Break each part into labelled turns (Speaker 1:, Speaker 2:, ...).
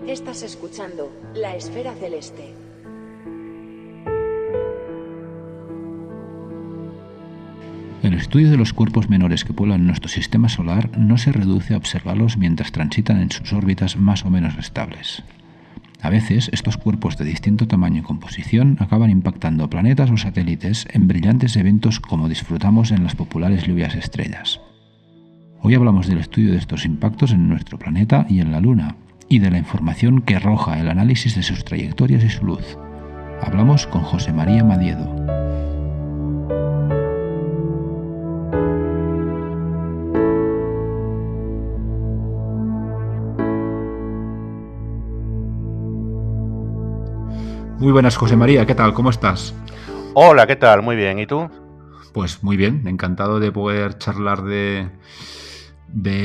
Speaker 1: Estás escuchando La Esfera Celeste.
Speaker 2: El estudio de los cuerpos menores que pueblan nuestro sistema solar no se reduce a observarlos mientras transitan en sus órbitas más o menos estables. A veces, estos cuerpos de distinto tamaño y composición acaban impactando planetas o satélites en brillantes eventos como disfrutamos en las populares lluvias estrellas. Hoy hablamos del estudio de estos impactos en nuestro planeta y en la Luna, y de la información que arroja el análisis de sus trayectorias y su luz. Hablamos con José María Madiedo. Muy buenas, José María, ¿qué tal? ¿Cómo estás?
Speaker 3: Hola, ¿qué tal? Muy bien, ¿y tú?
Speaker 2: Pues muy bien, encantado de poder charlar de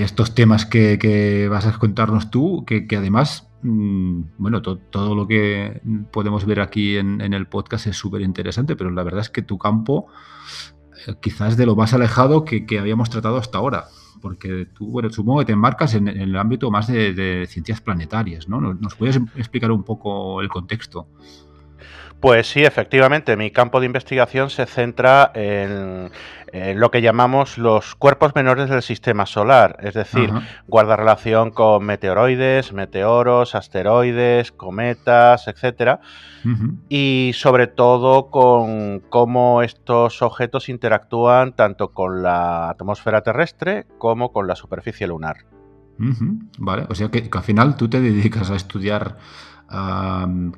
Speaker 2: estos temas que vas a contarnos tú, que además, bueno, todo lo que podemos ver aquí en el podcast es súper interesante, pero la verdad es que tu campo quizás es de lo más alejado que habíamos tratado hasta ahora, porque tú, bueno, supongo que te enmarcas en el ámbito más de ciencias planetarias, ¿no? ¿Nos puedes explicar un poco el contexto?
Speaker 3: Pues sí, efectivamente, mi campo de investigación se centra en lo que llamamos los cuerpos menores del sistema solar, es decir,
Speaker 2: Ajá.
Speaker 3: guarda relación con meteoroides, meteoros, asteroides, cometas, etcétera,
Speaker 2: Uh-huh.
Speaker 3: y sobre todo con cómo estos objetos interactúan tanto con la atmósfera terrestre como con la superficie lunar.
Speaker 2: Uh-huh. Vale, o sea que al final tú te dedicas a estudiar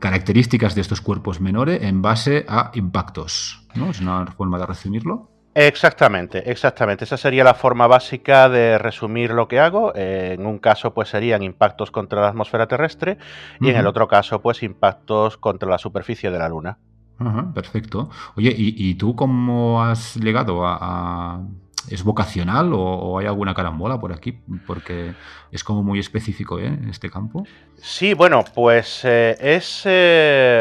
Speaker 2: características de estos cuerpos menores en base a impactos, ¿no? Es una forma de resumirlo.
Speaker 3: Exactamente, exactamente. Esa sería la forma básica de resumir lo que hago. En un caso, pues serían impactos contra la atmósfera terrestre y en el
Speaker 2: Uh-huh.
Speaker 3: otro caso, pues impactos contra la superficie de la Luna.
Speaker 2: Ajá, perfecto. Oye, ¿y tú cómo has llegado ¿Es vocacional o hay alguna carambola por aquí? Porque es como muy específico, ¿eh? Este campo.
Speaker 3: Sí, bueno, pues es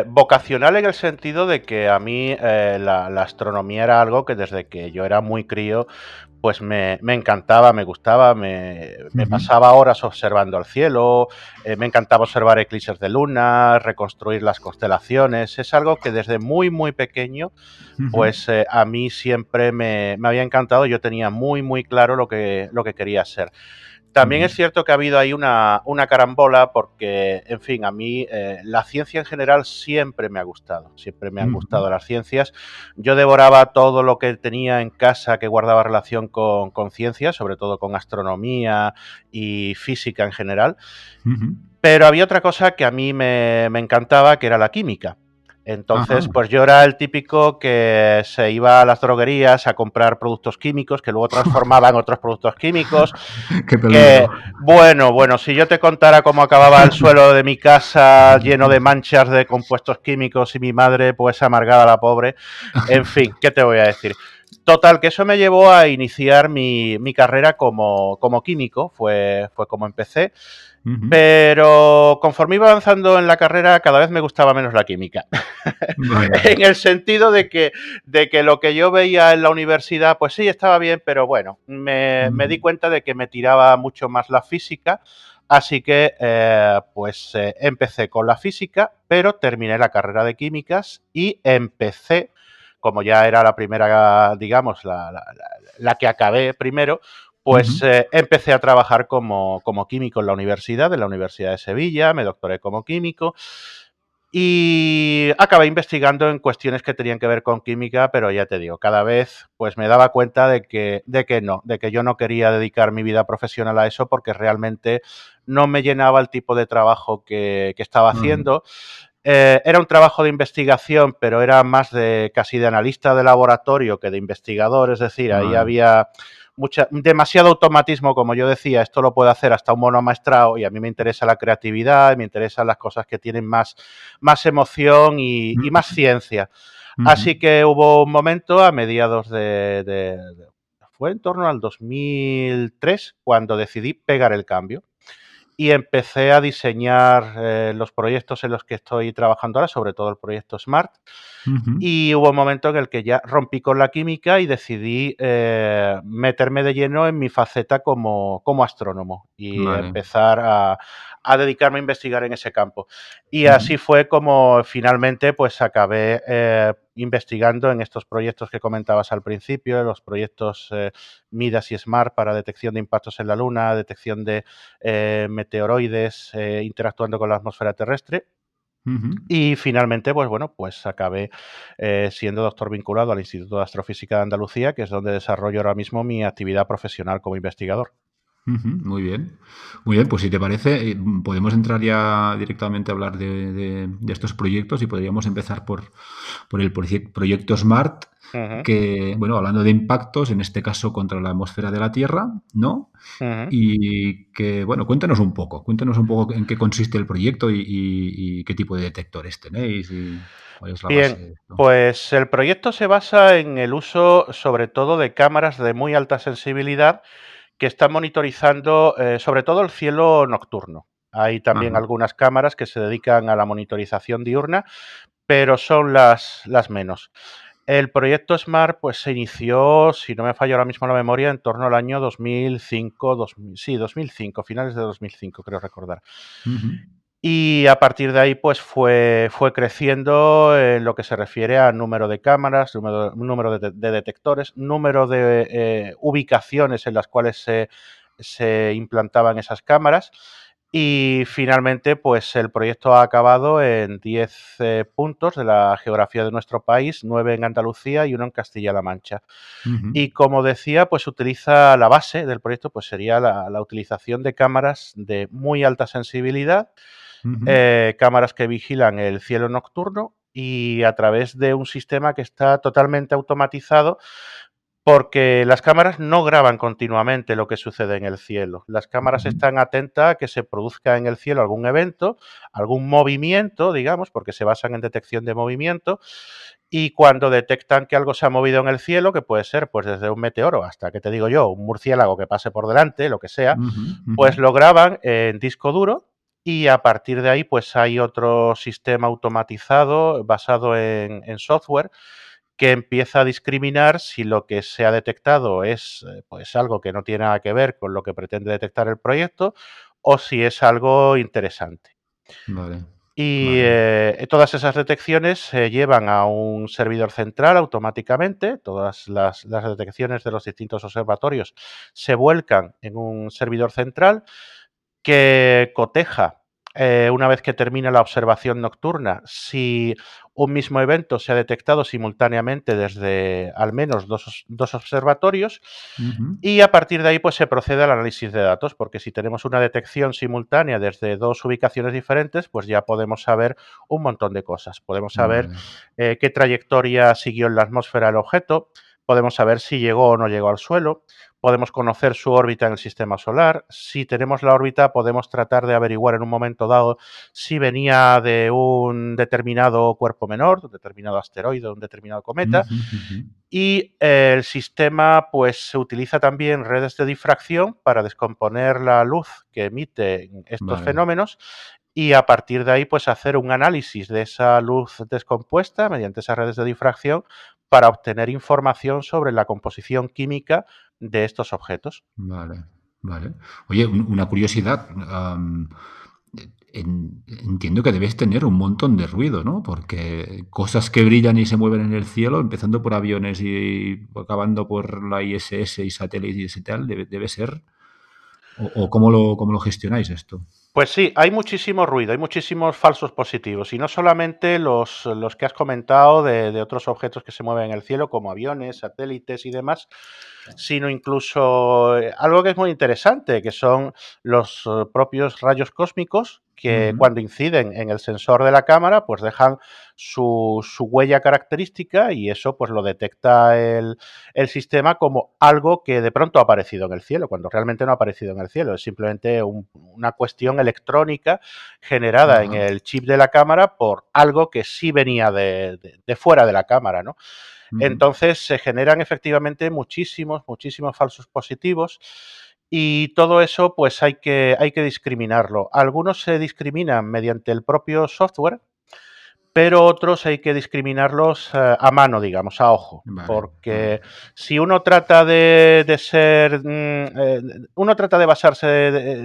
Speaker 3: vocacional en el sentido de que a mí la astronomía era algo que desde que yo era muy crío, pues me encantaba, me gustaba, me
Speaker 2: Uh-huh.
Speaker 3: pasaba horas observando el cielo, me encantaba observar eclipses de luna, reconstruir las constelaciones. Es algo que desde muy, muy pequeño,
Speaker 2: Uh-huh.
Speaker 3: pues a mí siempre me había encantado. Yo tenía muy, muy claro lo que quería hacer. También
Speaker 2: Uh-huh.
Speaker 3: es cierto que ha habido ahí una carambola porque, en fin, a mí la ciencia en general siempre me ha gustado, siempre me han
Speaker 2: Uh-huh.
Speaker 3: gustado las ciencias. Yo devoraba todo lo que tenía en casa que guardaba relación con ciencia, sobre todo con astronomía y física en general,
Speaker 2: Uh-huh.
Speaker 3: pero había otra cosa que a mí me encantaba, que era la química.
Speaker 2: Ajá.
Speaker 3: Entonces, pues yo era el típico que se iba a las droguerías a comprar productos químicos que luego transformaba en otros productos químicos.
Speaker 2: Qué peligro.
Speaker 3: Que, bueno, si yo te contara cómo acababa el suelo de mi casa lleno de manchas de compuestos químicos y mi madre, pues amargada la pobre, en fin, ¿qué te voy a decir? Total, que eso me llevó a iniciar mi carrera como químico, fue como empecé,
Speaker 2: Uh-huh.
Speaker 3: pero conforme iba avanzando en la carrera, cada vez me gustaba menos la química.
Speaker 2: Vaya.
Speaker 3: En el sentido de que lo que yo veía en la universidad, pues sí, estaba bien, pero bueno, me di
Speaker 2: Uh-huh.
Speaker 3: cuenta de que me tiraba mucho más la física, así que empecé con la física, pero terminé la carrera de químicas y empecé, como ya era la primera, digamos, la que acabé primero, pues
Speaker 2: Uh-huh.
Speaker 3: empecé a trabajar como químico en la Universidad de Sevilla, me doctoré como químico y acabé investigando en cuestiones que tenían que ver con química, pero ya te digo, cada vez pues me daba cuenta de que yo no quería dedicar mi vida profesional a eso porque realmente no me llenaba el tipo de trabajo que estaba
Speaker 2: Uh-huh.
Speaker 3: haciendo. Era un trabajo de investigación, pero era más de casi de analista de laboratorio que de investigador, es decir, ahí
Speaker 2: Vale.
Speaker 3: había demasiado automatismo, como yo decía, esto lo puede hacer hasta un mono amaestrado y a mí me interesa la creatividad, me interesan las cosas que tienen más emoción y más ciencia.
Speaker 2: Uh-huh.
Speaker 3: Así que hubo un momento a mediados fue en torno al 2003 cuando decidí pegar el cambio y empecé a diseñar los proyectos en los que estoy trabajando ahora, sobre todo el proyecto SMART.
Speaker 2: Ujú.
Speaker 3: Y hubo un momento en el que ya rompí con la química y decidí meterme de lleno en mi faceta como astrónomo y
Speaker 2: Vale.
Speaker 3: empezar a dedicarme a investigar en ese campo. Y
Speaker 2: Ujú.
Speaker 3: así fue como finalmente pues acabé investigando en estos proyectos que comentabas al principio, los proyectos MIDAS y SMART para detección de impactos en la Luna, detección de meteoroides interactuando con la atmósfera terrestre.
Speaker 2: Ujú.
Speaker 3: Y finalmente, pues bueno, pues acabé siendo doctor vinculado al Instituto de Astrofísica de Andalucía, que es donde desarrollo ahora mismo mi actividad profesional como investigador.
Speaker 2: Ujú. Muy bien. Muy bien, pues si te parece, podemos entrar ya directamente a hablar de estos proyectos y podríamos empezar por el proyecto SMART,
Speaker 3: Ujú,
Speaker 2: que, bueno, hablando de impactos, en este caso contra la atmósfera de la Tierra, ¿no?
Speaker 3: ujú.
Speaker 2: Y que, bueno, cuéntanos un poco en qué consiste el proyecto y qué tipo de detectores tenéis y cuál es la base
Speaker 3: Bien,
Speaker 2: de esto.
Speaker 3: pues el proyecto se basa en el uso sobre todo de cámaras de muy alta sensibilidad que están monitorizando sobre todo el cielo nocturno. Hay también
Speaker 2: Ajá.
Speaker 3: algunas cámaras que se dedican a la monitorización diurna, pero son las menos. El proyecto SMART pues, se inició, si no me falla ahora mismo la memoria, en torno al año 2005, 2000, sí, 2005, finales de 2005, creo recordar.
Speaker 2: Ujú.
Speaker 3: Y a partir de ahí pues fue creciendo en lo que se refiere a número de cámaras, número de detectores, número de ubicaciones en las cuales se implantaban esas cámaras. Y finalmente, pues el proyecto ha acabado en 10 puntos de la geografía de nuestro país, 9 en Andalucía y uno en Castilla-La Mancha.
Speaker 2: Ujú.
Speaker 3: Y como decía, pues utiliza la base del proyecto, pues sería la utilización de cámaras de muy alta sensibilidad,
Speaker 2: Ujú.
Speaker 3: cámaras que vigilan el cielo nocturno y a través de un sistema que está totalmente automatizado porque las cámaras no graban continuamente lo que sucede en el cielo. Las cámaras
Speaker 2: Ujú.
Speaker 3: están atentas a que se produzca en el cielo algún evento, algún movimiento, digamos, porque se basan en detección de movimiento, y cuando detectan que algo se ha movido en el cielo, que puede ser pues desde un meteoro hasta, que te digo yo, un murciélago que pase por delante, lo que sea,
Speaker 2: Ujú. Ujú.
Speaker 3: pues lo graban en disco duro y a partir de ahí pues hay otro sistema automatizado basado en software que empieza a discriminar si lo que se ha detectado es pues algo que no tiene nada que ver con lo que pretende detectar el proyecto o si es algo interesante.
Speaker 2: Vale,
Speaker 3: Y
Speaker 2: vale.
Speaker 3: todas esas detecciones se llevan a un servidor central automáticamente, todas las detecciones de los distintos observatorios se vuelcan en un servidor central que coteja, una vez que termina la observación nocturna, si un mismo evento se ha detectado simultáneamente desde al menos dos observatorios
Speaker 2: Ujú.
Speaker 3: y a partir de ahí pues se procede al análisis de datos, porque si tenemos una detección simultánea desde dos ubicaciones diferentes, pues ya podemos saber un montón de cosas. Podemos saber
Speaker 2: Vale.
Speaker 3: qué trayectoria siguió en la atmósfera el objeto, podemos saber si llegó o no llegó al suelo, podemos conocer su órbita en el sistema solar. Si tenemos la órbita, podemos tratar de averiguar en un momento dado si venía de un determinado cuerpo menor, de un determinado asteroide, un determinado cometa.
Speaker 2: Ujú. Ujú.
Speaker 3: Y el sistema pues se utiliza también redes de difracción para descomponer la luz que emiten estos
Speaker 2: Vale,
Speaker 3: fenómenos y a partir de ahí pues hacer un análisis de esa luz descompuesta mediante esas redes de difracción para obtener información sobre la composición química de estos objetos.
Speaker 2: vale, vale. Oye, una curiosidad, entiendo que debes tener un montón de ruido, ¿no? Porque cosas que brillan y se mueven en el cielo, empezando por aviones y acabando por la ISS y satélites y tal, debe ser. O cómo lo gestionáis esto?
Speaker 3: Pues sí, hay muchísimo ruido, hay muchísimos falsos positivos y no solamente los que has comentado de otros objetos que se mueven en el cielo, como aviones, satélites y demás, sino incluso algo que es muy interesante, que son los propios rayos cósmicos que
Speaker 2: Ujú.
Speaker 3: cuando inciden en el sensor de la cámara, pues dejan su huella característica y eso pues lo detecta el sistema como algo que de pronto ha aparecido en el cielo, cuando realmente no ha aparecido en el cielo, es simplemente una cuestión electrónica generada en
Speaker 2: Ajá.
Speaker 3: el chip de la cámara por algo que sí venía de fuera de la cámara, ¿no?
Speaker 2: Ujú.
Speaker 3: Entonces se generan efectivamente muchísimos falsos positivos Y todo eso, pues hay que discriminarlo. Algunos se discriminan mediante el propio software, pero otros hay que discriminarlos a mano, digamos, a ojo.
Speaker 2: Vale, vale.
Speaker 3: Porque si uno trata de ser. Uno trata de basarse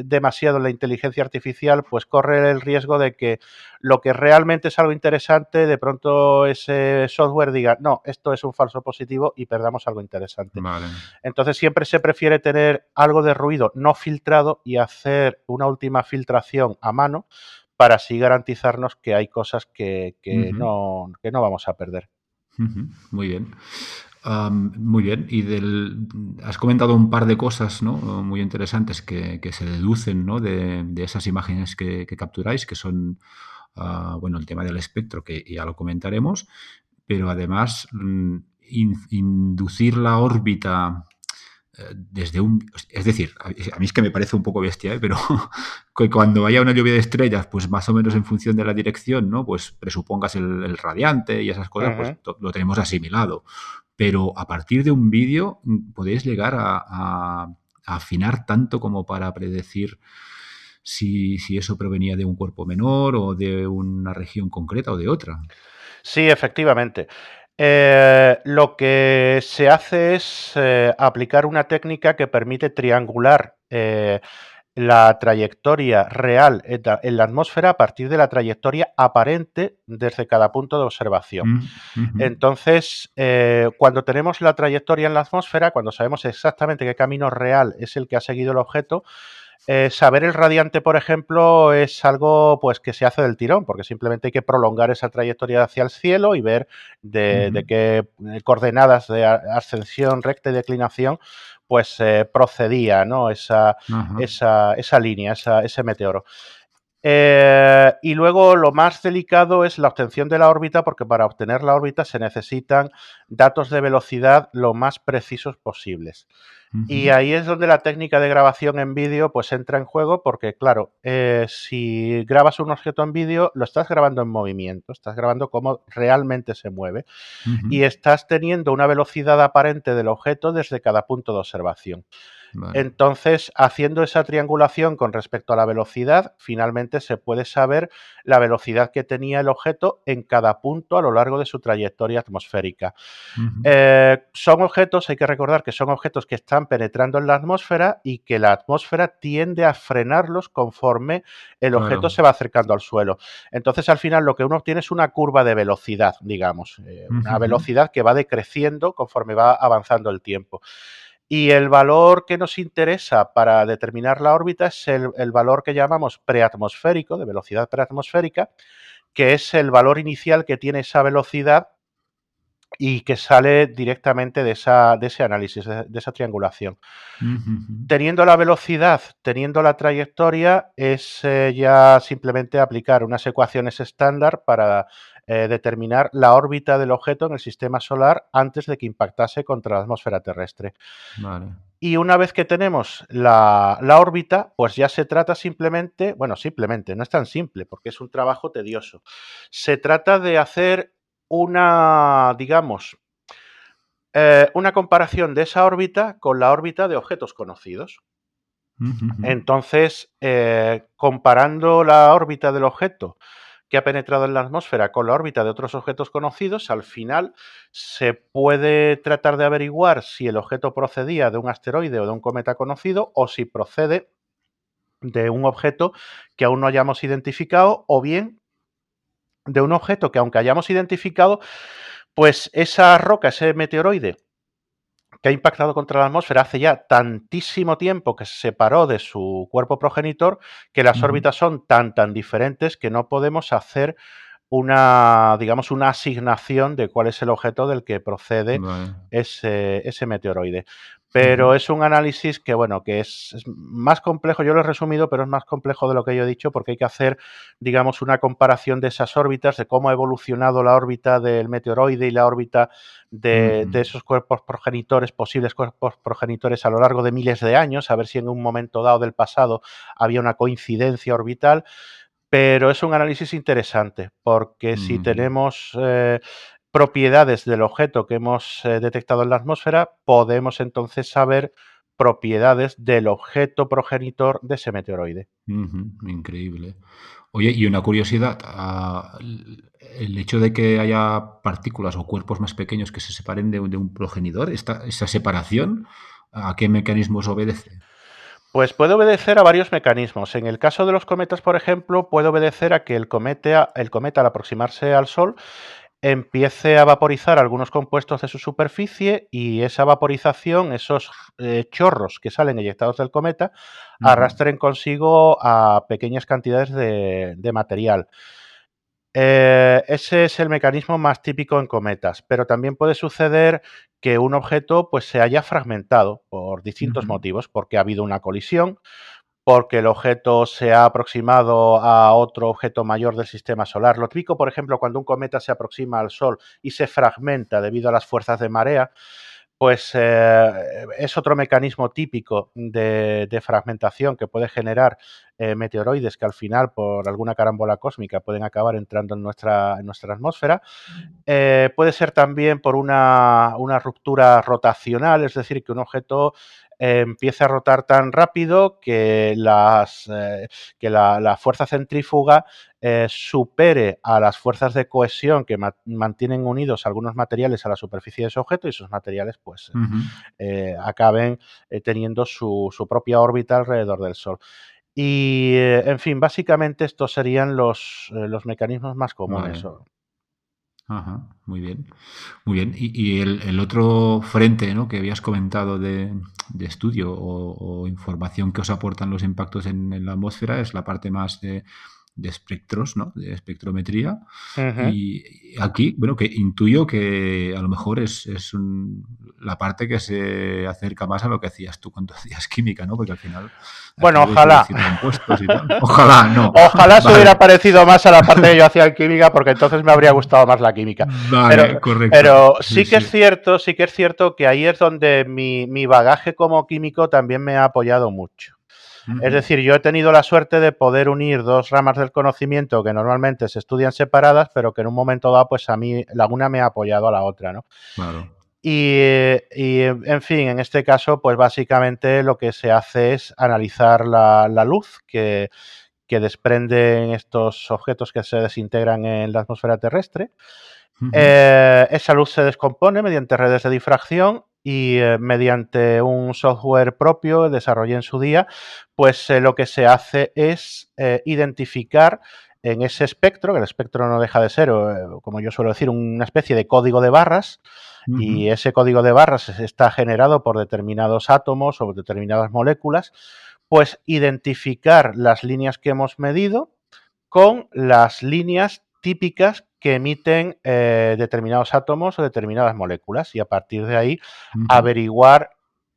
Speaker 3: demasiado en la inteligencia artificial, pues corre el riesgo de que lo que realmente es algo interesante, de pronto ese software diga, no, esto es un falso positivo y perdamos algo interesante.
Speaker 2: Vale.
Speaker 3: Entonces siempre se prefiere tener algo de ruido no filtrado y hacer una última filtración a mano para así garantizarnos que hay cosas
Speaker 2: Ujú,
Speaker 3: que no vamos a perder.
Speaker 2: ujú. Muy bien. Muy bien. Has comentado un par de cosas, ¿no? Muy interesantes que se deducen, ¿no? de esas imágenes que capturáis, que son, bueno, el tema del espectro, que ya lo comentaremos, pero además inducir la órbita desde un... Es decir, a mí es que me parece un poco bestia, ¿eh? Pero que cuando haya una lluvia de estrellas, pues más o menos en función de la dirección, ¿no? Pues presupongas el radiante y esas cosas, pues
Speaker 3: Ujú.
Speaker 2: lo tenemos asimilado. Pero a partir de un vídeo podéis llegar a afinar tanto como para predecir si eso provenía de un cuerpo menor o de una región concreta o de otra.
Speaker 3: Sí, efectivamente. Lo que se hace es aplicar una técnica que permite triangular la trayectoria real en la atmósfera a partir de la trayectoria aparente desde cada punto de observación.
Speaker 2: Mm, ujú,
Speaker 3: Entonces, cuando tenemos la trayectoria en la atmósfera, cuando sabemos exactamente qué camino real es el que ha seguido el objeto, saber el radiante, por ejemplo, es algo pues que se hace del tirón, porque simplemente hay que prolongar esa trayectoria hacia el cielo y ver
Speaker 2: ujú.
Speaker 3: de qué coordenadas de ascensión, recta y declinación pues procedía, ¿no?
Speaker 2: Ajá.
Speaker 3: Esa línea, ese meteoro. Y luego lo más delicado es la obtención de la órbita, porque para obtener la órbita se necesitan datos de velocidad lo más precisos posibles. Y
Speaker 2: Ujú.
Speaker 3: ahí es donde la técnica de grabación en vídeo pues entra en juego porque, claro, si grabas un objeto en vídeo, lo estás grabando en movimiento, estás grabando cómo realmente se mueve
Speaker 2: Ujú.
Speaker 3: y estás teniendo una velocidad aparente del objeto desde cada punto de observación.
Speaker 2: Vale.
Speaker 3: Entonces, haciendo esa triangulación con respecto a la velocidad, finalmente se puede saber la velocidad que tenía el objeto en cada punto a lo largo de su trayectoria atmosférica.
Speaker 2: Ujú.
Speaker 3: Son objetos, hay que recordar que son objetos que están penetrando en la atmósfera y que la atmósfera tiende a frenarlos conforme el objeto
Speaker 2: Claro.
Speaker 3: se va acercando al suelo. Entonces, al final, lo que uno obtiene es una curva de velocidad, digamos, una
Speaker 2: Ujujú.
Speaker 3: velocidad que va decreciendo conforme va avanzando el tiempo. Y el valor que nos interesa para determinar la órbita es el valor que llamamos preatmosférico, de velocidad preatmosférica, que es el valor inicial que tiene esa velocidad y que sale directamente de ese análisis, de esa triangulación.
Speaker 2: Ujujú.
Speaker 3: Teniendo la velocidad, teniendo la trayectoria, es ya simplemente aplicar unas ecuaciones estándar para determinar la órbita del objeto en el sistema solar antes de que impactase contra la atmósfera terrestre.
Speaker 2: Vale.
Speaker 3: Y una vez que tenemos la órbita, pues ya se trata simplemente, bueno, simplemente, no es tan simple porque es un trabajo tedioso. Se trata de hacer digamos, una comparación de esa órbita con la órbita de objetos conocidos.
Speaker 2: Ujujú.
Speaker 3: Entonces, comparando la órbita del objeto que ha penetrado en la atmósfera con la órbita de otros objetos conocidos, al final se puede tratar de averiguar si el objeto procedía de un asteroide o de un cometa conocido o si procede de un objeto que aún no hayamos identificado o bien de un objeto que aunque hayamos identificado, pues esa roca, ese meteoroide que ha impactado contra la atmósfera hace ya tantísimo tiempo que se separó de su cuerpo progenitor que las
Speaker 2: Ujú.
Speaker 3: órbitas son tan diferentes que no podemos hacer digamos, una asignación de cuál es el objeto del que procede
Speaker 2: Vale.
Speaker 3: ese meteoroide.
Speaker 2: Ujú.
Speaker 3: Pero es un análisis que, bueno, que es más complejo, yo lo he resumido, pero es más complejo de lo que yo he dicho porque hay que hacer, digamos, una comparación de esas órbitas, de cómo ha evolucionado la órbita del meteoroide y la órbita
Speaker 2: Ujú.
Speaker 3: de esos cuerpos progenitores, posibles cuerpos progenitores a lo largo de miles de años, a ver si en un momento dado del pasado había una coincidencia orbital, pero es un análisis interesante, porque si
Speaker 2: Ujú.
Speaker 3: tenemos propiedades del objeto que hemos detectado en la atmósfera, podemos entonces saber propiedades del objeto progenitor de ese meteoroide.
Speaker 2: Increíble. Oye, y una curiosidad, el hecho de que haya partículas o cuerpos más pequeños que se separen de un progenitor, esa separación, ¿a qué mecanismos obedece?
Speaker 3: Pues puede obedecer a varios mecanismos. En el caso de los cometas, por ejemplo, puede obedecer a que el cometa al aproximarse al Sol empiece a vaporizar algunos compuestos de su superficie y esa vaporización, esos chorros que salen eyectados del cometa, arrastren consigo a pequeñas cantidades de material. Ese es el mecanismo más típico en cometas, pero también puede suceder que un objeto pues, se haya fragmentado por distintos motivos, porque ha habido una colisión, porque el objeto se ha aproximado a otro objeto mayor del sistema solar. Lo típico, por ejemplo, cuando un cometa se aproxima al Sol y se fragmenta debido a las fuerzas de marea, pues es otro mecanismo típico de fragmentación que puede generar meteoroides que al final, por alguna carambola cósmica, pueden acabar entrando en nuestra atmósfera. Puede ser también por una ruptura rotacional, es decir, que un objeto empiece a rotar tan rápido que la fuerza centrífuga supere a las fuerzas de cohesión que mantienen unidos algunos materiales a la superficie de ese objeto y esos materiales pues acaben teniendo su propia órbita alrededor del Sol. Y, en fin, básicamente estos serían los mecanismos más comunes.
Speaker 2: Vale. Ajá, muy bien. Muy bien. Y el otro frente, ¿no?, que habías comentado de estudio o información que os aportan los impactos en la atmósfera es la parte más de espectros, ¿no?, de espectrometría.
Speaker 3: Ujú.
Speaker 2: Y aquí, bueno, que intuyo que a lo mejor es la parte que se acerca más a lo que hacías tú cuando hacías química, ¿no? Porque al final aquí
Speaker 3: Bueno,
Speaker 2: debéis de
Speaker 3: ojalá.
Speaker 2: decir compuestos y tal. Ojalá, no.
Speaker 3: Ojalá se hubiera
Speaker 2: Vale,
Speaker 3: parecido más a la parte que yo hacía en química, porque entonces me habría gustado más la química.
Speaker 2: vale,
Speaker 3: Pero,
Speaker 2: correcto.
Speaker 3: pero
Speaker 2: Sí, sí.
Speaker 3: sí que es cierto que ahí es donde mi bagaje como químico también me ha apoyado mucho. Es
Speaker 2: Ujú.
Speaker 3: decir, yo he tenido la suerte de poder unir dos ramas del conocimiento que normalmente se estudian separadas, pero que en un momento dado, pues a mí la una me ha apoyado a la otra, ¿no?
Speaker 2: Claro.
Speaker 3: Y, en fin, en este caso, pues básicamente lo que se hace es analizar la luz que desprenden estos objetos que se desintegran en la atmósfera terrestre.
Speaker 2: Ujú,
Speaker 3: Esa luz se descompone mediante redes de difracción y mediante un software propio desarrollé en su día, pues lo que se hace es identificar en ese espectro, que el espectro no deja de ser, como yo suelo decir, una especie de código de barras,
Speaker 2: ujú,
Speaker 3: y ese código de barras está generado por determinados átomos o determinadas moléculas, pues identificar las líneas que hemos medido con las líneas típicas que emiten determinados átomos o determinadas moléculas y a partir de ahí
Speaker 2: ujú.
Speaker 3: averiguar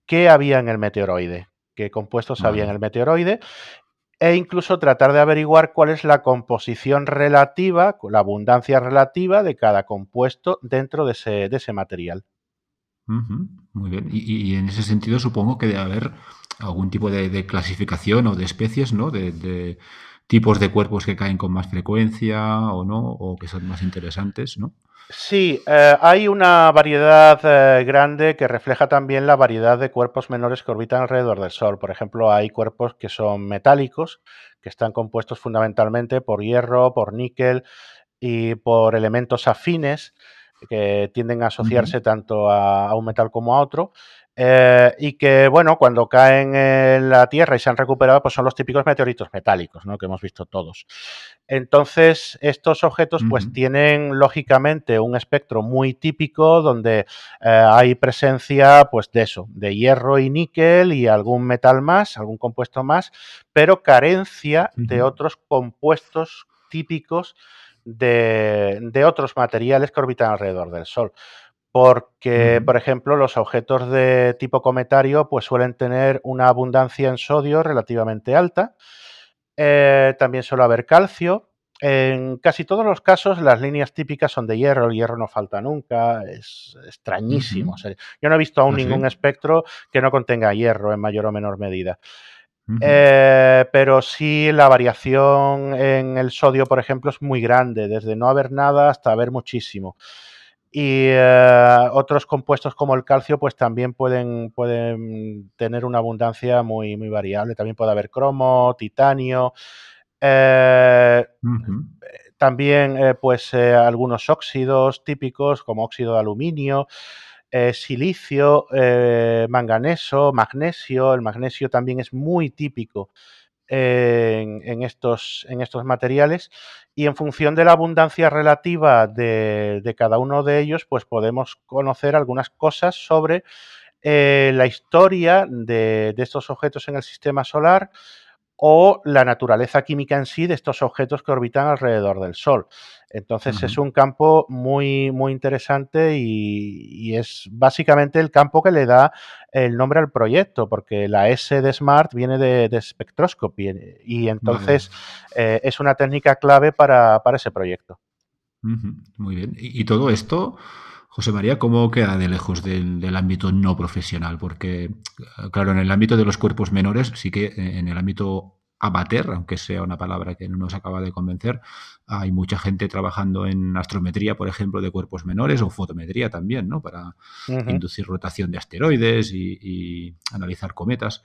Speaker 3: qué había en el meteoroide, qué compuestos había en
Speaker 2: Vale.
Speaker 3: el meteoroide e incluso tratar de averiguar cuál es la composición relativa, la abundancia relativa de cada compuesto dentro de ese material.
Speaker 2: Ujú, muy bien. Y en ese sentido supongo que debe haber algún tipo de clasificación o de especies, ¿no? De tipos de cuerpos que caen con más frecuencia o no, o que son más interesantes, ¿no?
Speaker 3: Sí, hay una variedad grande que refleja también la variedad de cuerpos menores que orbitan alrededor del Sol. Por ejemplo, hay cuerpos que son metálicos, que están compuestos fundamentalmente por hierro, por níquel y por elementos afines que tienden a
Speaker 2: Ujú,
Speaker 3: asociarse tanto a un metal como a otro. Y que, bueno, cuando caen en la Tierra y se han recuperado, pues son los típicos meteoritos metálicos, ¿no? Que hemos visto todos. Entonces, estos objetos
Speaker 2: ujú,
Speaker 3: pues tienen lógicamente un espectro muy típico donde hay presencia pues de eso, de hierro y níquel y algún metal más, algún compuesto más, pero carencia de
Speaker 2: ujú,
Speaker 3: otros compuestos típicos de otros materiales que orbitan alrededor del Sol. Porque,
Speaker 2: ujú,
Speaker 3: por ejemplo, los objetos de tipo cometario pues suelen tener una abundancia en sodio relativamente alta. También suele haber calcio. En casi todos los casos las líneas típicas son de hierro, el hierro no falta nunca, es
Speaker 2: ujú.
Speaker 3: extrañísimo. O sea, yo no he visto aún
Speaker 2: ¿Ah, sí?
Speaker 3: ningún espectro que no contenga hierro en mayor o menor medida.
Speaker 2: Ujú,
Speaker 3: Pero sí la variación en el sodio, por ejemplo, es muy grande, desde no haber nada hasta haber muchísimo. Y otros compuestos como el calcio pues también pueden tener una abundancia muy variable. También puede haber cromo, titanio, eh,
Speaker 2: Ujú.
Speaker 3: también pues algunos óxidos típicos como óxido de aluminio, silicio, manganeso, magnesio. El magnesio también es muy típico en estos materiales, y en función de la abundancia relativa de cada uno de ellos, pues podemos conocer algunas cosas sobre la historia de estos objetos en el sistema solar o la naturaleza química en sí de estos objetos que orbitan alrededor del Sol. Entonces es
Speaker 2: Ujú.
Speaker 3: un campo muy interesante y es básicamente el campo que le da el nombre al proyecto, porque la S de SMART viene de spectroscopy y
Speaker 2: Vale.
Speaker 3: entonces es una técnica clave para ese proyecto.
Speaker 2: Ujú. Muy bien. Y todo esto, José María, ¿cómo queda de lejos del ámbito no profesional? Porque, claro, en el ámbito de los cuerpos menores, sí que en el ámbito amateur, aunque sea una palabra que no nos acaba de convencer, hay mucha gente trabajando en astrometría, por ejemplo, de cuerpos menores o fotometría también, ¿no? Para
Speaker 3: Ujú.
Speaker 2: inducir rotación de asteroides y analizar cometas.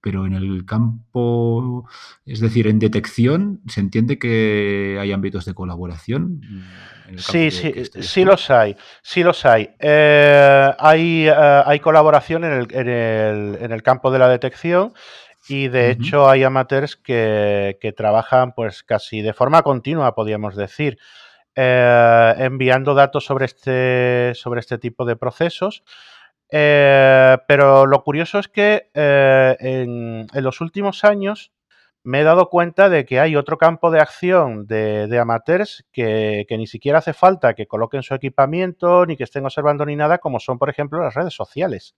Speaker 2: Pero en el campo, es decir, en detección, ¿se entiende que hay ámbitos de colaboración en el campo
Speaker 3: Sí,
Speaker 2: que
Speaker 3: sí,
Speaker 2: estés
Speaker 3: sí
Speaker 2: tú?
Speaker 3: los hay, sí los hay. Hay colaboración en el campo de la detección, y de
Speaker 2: Ujú.
Speaker 3: hecho hay amateurs que trabajan pues casi de forma continua, podríamos decir, enviando datos sobre este tipo de procesos. Pero lo curioso es que en los últimos años me he dado cuenta de que hay otro campo de acción de amateurs que ni siquiera hace falta que coloquen su equipamiento ni que estén observando ni nada, como son, por ejemplo, las redes sociales.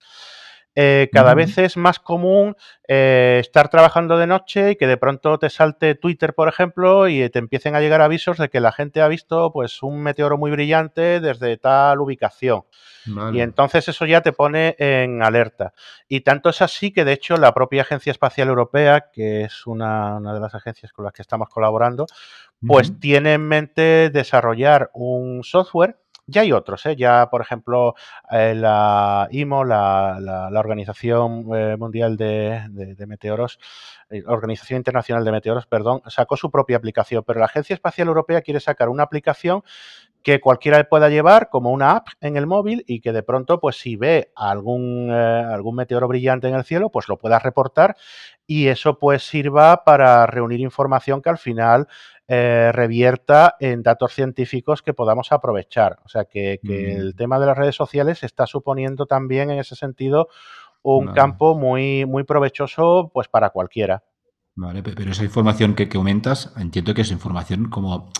Speaker 3: Cada
Speaker 2: Ujú.
Speaker 3: vez es más común estar trabajando de noche y que de pronto te salte Twitter, por ejemplo, y te empiecen a llegar avisos de que la gente ha visto pues un meteoro muy brillante desde tal ubicación. Y
Speaker 2: Vale.
Speaker 3: entonces eso ya te pone en alerta. Y tanto es así que, de hecho, la propia Agencia Espacial Europea, que es una de las agencias con las que estamos colaborando,
Speaker 2: Ujú.
Speaker 3: pues tiene en mente desarrollar un software. Ya hay otros, ¿eh? Ya, por ejemplo, la IMO, la Organización Mundial de Meteoros, Organización Internacional de Meteoros, perdón, sacó su propia aplicación, pero la Agencia Espacial Europea quiere sacar una aplicación que cualquiera pueda llevar como una app en el móvil, y que de pronto, pues si ve algún meteoro brillante en el cielo, pues lo pueda reportar, y eso pues sirva para reunir información que al final revierta en datos científicos que podamos aprovechar. O sea que el
Speaker 2: Mm.
Speaker 3: tema de las redes sociales está suponiendo también en ese sentido un
Speaker 2: Vale.
Speaker 3: campo muy provechoso pues para cualquiera.
Speaker 2: Vale, pero esa información que aumentas, entiendo que es información como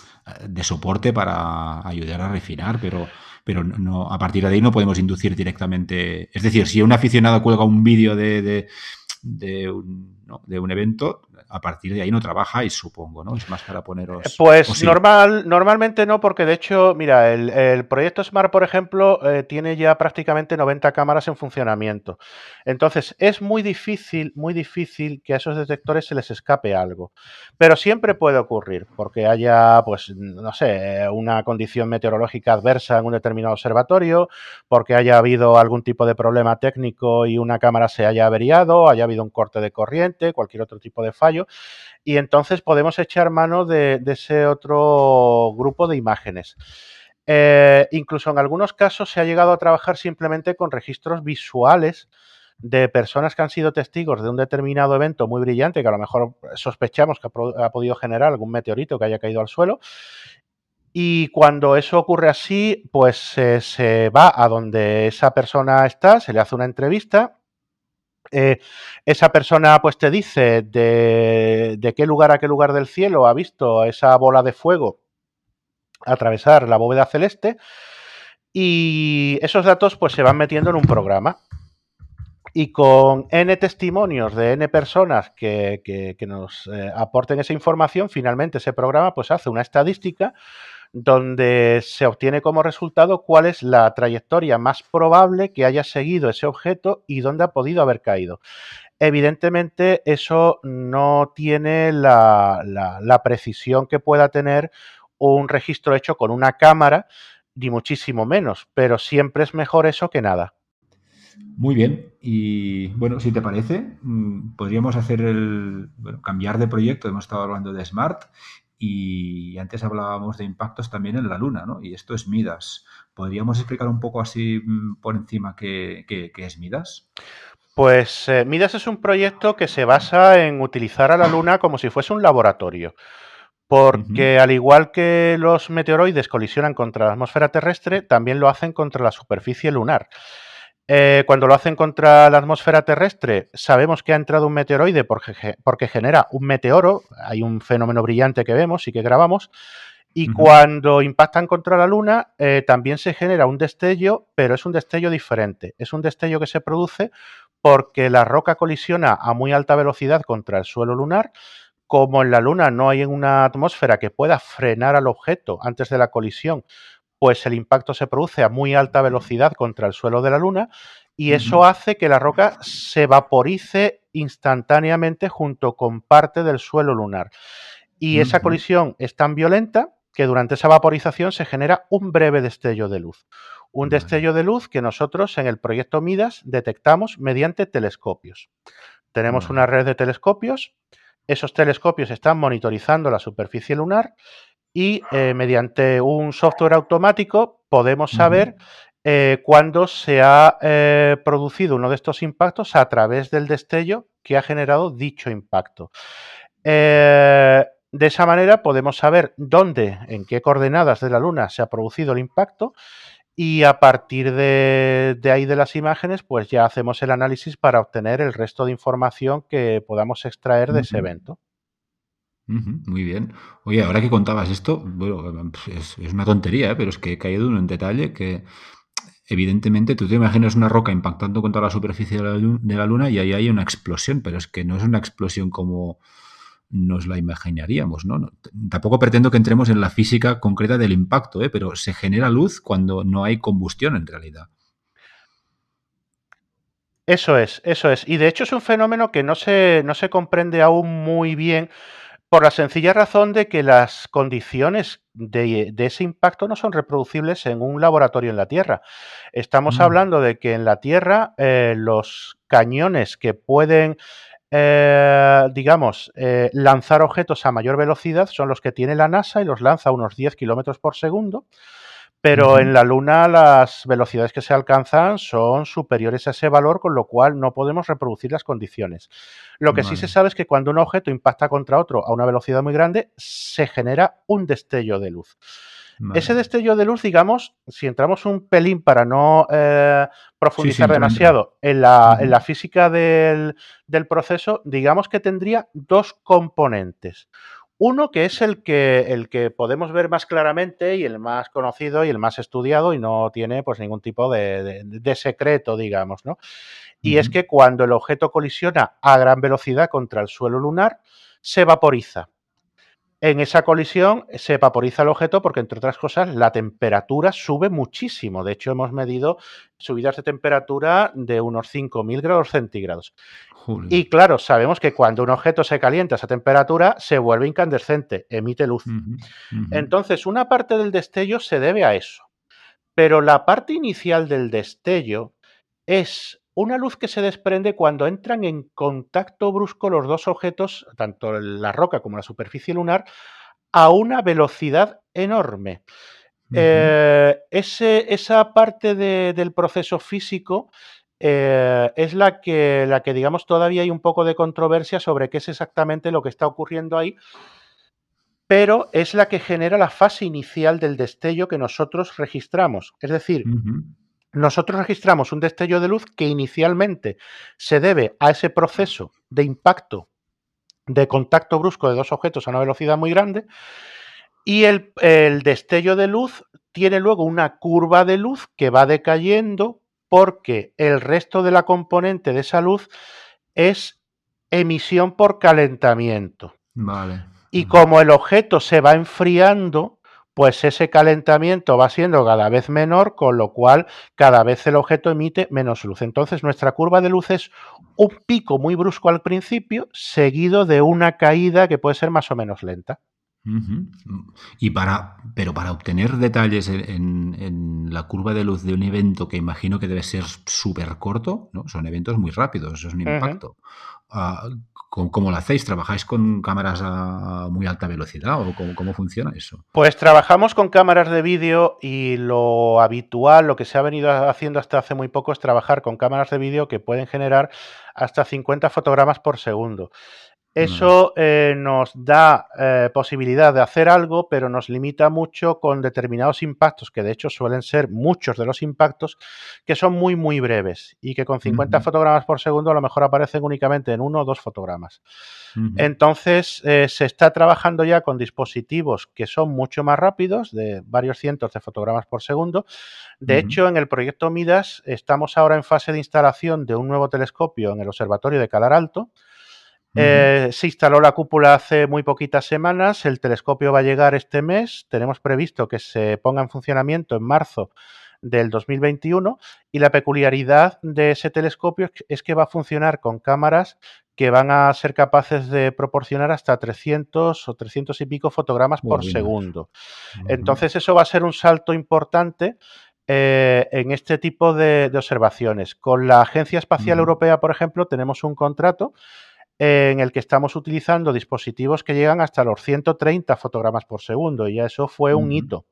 Speaker 2: de soporte para ayudar a refinar, pero no, a partir de ahí no podemos inducir directamente. Es decir, si un aficionado cuelga un vídeo ¿no? de un evento, a partir de ahí no trabajáis, supongo, ¿no? Es más para poneros. O
Speaker 3: Pues
Speaker 2: sí.
Speaker 3: normalmente no, porque de hecho, mira, el proyecto SMART, por ejemplo, tiene ya prácticamente 90 cámaras en funcionamiento. Entonces, es muy difícil que a esos detectores se les escape algo. Pero siempre puede ocurrir, porque haya, pues, no sé, una condición meteorológica adversa en un determinado observatorio, porque haya habido algún tipo de problema técnico y una cámara se haya averiado, haya habido un corte de corriente, cualquier otro tipo de fallo, y entonces podemos echar mano de ese otro grupo de imágenes. Incluso en algunos casos se ha llegado a trabajar simplemente con registros visuales de personas que han sido testigos de un determinado evento muy brillante, que a lo mejor sospechamos que ha podido generar algún meteorito que haya caído al suelo. Y cuando eso ocurre así, pues se va a donde esa persona está, se le hace una entrevista. eh, Esa persona pues te dice de qué lugar a qué lugar del cielo ha visto esa bola de fuego atravesar la bóveda celeste, y esos datos pues se van metiendo en un programa, y con N testimonios de N personas que nos aporten esa información, finalmente ese programa pues hace una estadística donde se obtiene como resultado cuál es la trayectoria más probable que haya seguido ese objeto y dónde ha podido haber caído. Evidentemente, eso no tiene la precisión que pueda tener un registro hecho con una cámara, ni muchísimo menos, pero siempre es mejor eso que nada.
Speaker 2: Muy bien. Y bueno, si te parece, podríamos cambiar de proyecto. Hemos estado hablando de Smart y antes hablábamos de impactos también en la Luna, ¿no? Y esto es Midas. ¿Podríamos explicar un poco así por encima qué es Midas?
Speaker 3: Pues Midas es un proyecto que se basa en utilizar a la Luna como si fuese un laboratorio. Porque al igual que los meteoroides colisionan contra la atmósfera terrestre, también lo hacen contra la superficie lunar. Cuando lo hacen contra la atmósfera terrestre, sabemos que ha entrado un meteoroide porque genera un meteoro, hay un fenómeno brillante que vemos y que grabamos, y cuando impactan contra la Luna, también se genera un destello, pero es un destello diferente. Es un destello que se produce porque la roca colisiona a muy alta velocidad contra el suelo lunar. Como en la Luna no hay una atmósfera que pueda frenar al objeto antes de la colisión, pues el impacto se produce a muy alta velocidad contra el suelo de la Luna y eso hace que la roca se vaporice instantáneamente junto con parte del suelo lunar. Y esa colisión es tan violenta que durante esa vaporización se genera un breve destello de luz. Un destello de luz que nosotros en el proyecto Midas detectamos mediante telescopios. Tenemos una red de telescopios. Esos telescopios están monitorizando la superficie lunar y mediante un software automático podemos saber cuándo se ha producido uno de estos impactos a través del destello que ha generado dicho impacto. De esa manera podemos saber dónde, en qué coordenadas de la Luna se ha producido el impacto y a partir de ahí de las imágenes pues ya hacemos el análisis para obtener el resto de información que podamos extraer de ese evento.
Speaker 2: Muy bien. Oye, ahora que contabas esto, bueno, es una tontería, pero es que he caído en un detalle que evidentemente tú te imaginas una roca impactando contra la superficie de la Luna y ahí hay una explosión, pero es que no es una explosión como nos la imaginaríamos, ¿no? Tampoco pretendo que entremos en la física concreta del impacto, pero se genera luz cuando no hay combustión en realidad.
Speaker 3: Eso es, eso es. Y de hecho es un fenómeno que no se comprende aún muy bien por la sencilla razón de que las condiciones de ese impacto no son reproducibles en un laboratorio en la Tierra. Estamos hablando de que en la Tierra los cañones que pueden, lanzar objetos a mayor velocidad son los que tiene la NASA y los lanza a unos 10 kilómetros por segundo. Pero en la Luna las velocidades que se alcanzan son superiores a ese valor, con lo cual no podemos reproducir las condiciones. Lo que sí se sabe es que cuando un objeto impacta contra otro a una velocidad muy grande, se genera un destello de luz. Ese destello de luz, digamos, si entramos un pelín para no profundizar demasiado en la física del proceso, digamos que tendría dos componentes. Uno que es el que podemos ver más claramente y el más conocido y el más estudiado y no tiene pues ningún tipo de secreto, digamos, ¿no? Y es que cuando el objeto colisiona a gran velocidad contra el suelo lunar, se vaporiza. En esa colisión se vaporiza el objeto porque, entre otras cosas, la temperatura sube muchísimo. De hecho, hemos medido subidas de temperatura de unos 5.000 grados centígrados. Y claro, sabemos que cuando un objeto se calienta a esa temperatura, se vuelve incandescente, emite luz. Entonces, una parte del destello se debe a eso. Pero la parte inicial del destello es una luz que se desprende cuando entran en contacto brusco los dos objetos, tanto la roca como la superficie lunar, a una velocidad enorme. Esa parte del proceso físico es la que, digamos, todavía hay un poco de controversia sobre qué es exactamente lo que está ocurriendo ahí, pero es la que genera la fase inicial del destello que nosotros registramos. Es decir, nosotros registramos un destello de luz que inicialmente se debe a ese proceso de impacto, de contacto brusco de dos objetos a una velocidad muy grande, y el destello de luz tiene luego una curva de luz que va decayendo porque el resto de la componente de esa luz es emisión por calentamiento.
Speaker 2: Vale.
Speaker 3: Y como el objeto se va enfriando, pues ese calentamiento va siendo cada vez menor, con lo cual cada vez el objeto emite menos luz. Entonces nuestra curva de luz es un pico muy brusco al principio, seguido de una caída que puede ser más o menos lenta.
Speaker 2: Ujú. Pero para obtener detalles en la curva de luz de un evento que imagino que debe ser súper corto, ¿no? Son eventos muy rápidos, eso es un
Speaker 3: Ujú.
Speaker 2: impacto. Ah, ¿cómo lo hacéis? ¿Trabajáis con cámaras a muy alta velocidad o cómo funciona eso?
Speaker 3: Pues trabajamos con cámaras de vídeo y lo habitual, lo que se ha venido haciendo hasta hace muy poco es trabajar con cámaras de vídeo que pueden generar hasta 50 fotogramas por segundo.
Speaker 2: Vale.
Speaker 3: Eso nos da posibilidad de hacer algo, pero nos limita mucho con determinados impactos, que de hecho suelen ser muchos de los impactos, que son muy, muy breves y que con 50
Speaker 2: Ujú,
Speaker 3: fotogramas por segundo a lo mejor aparecen únicamente en uno o dos fotogramas.
Speaker 2: ujú,
Speaker 3: Entonces, se está trabajando ya con dispositivos que son mucho más rápidos, de varios cientos de fotogramas por segundo. De
Speaker 2: ujú,
Speaker 3: hecho, en el proyecto Midas estamos ahora en fase de instalación de un nuevo telescopio en el Observatorio de Calar Alto.
Speaker 2: ujú,
Speaker 3: Se instaló la cúpula hace muy poquitas semanas, el telescopio va a llegar este mes, tenemos previsto que se ponga en funcionamiento en marzo del 2021 y la peculiaridad de ese telescopio es que va a funcionar con cámaras que van a ser capaces de proporcionar hasta 300 o 300 y pico fotogramas por
Speaker 2: Jolines.
Speaker 3: segundo.
Speaker 2: Ujú,
Speaker 3: Entonces eso va a ser un salto importante en este tipo de observaciones. Con la Agencia Espacial
Speaker 2: ujú,
Speaker 3: Europea, por ejemplo, tenemos un contrato en el que estamos utilizando dispositivos que llegan hasta los 130 fotogramas por segundo y ya eso fue un
Speaker 2: ujú,
Speaker 3: hito.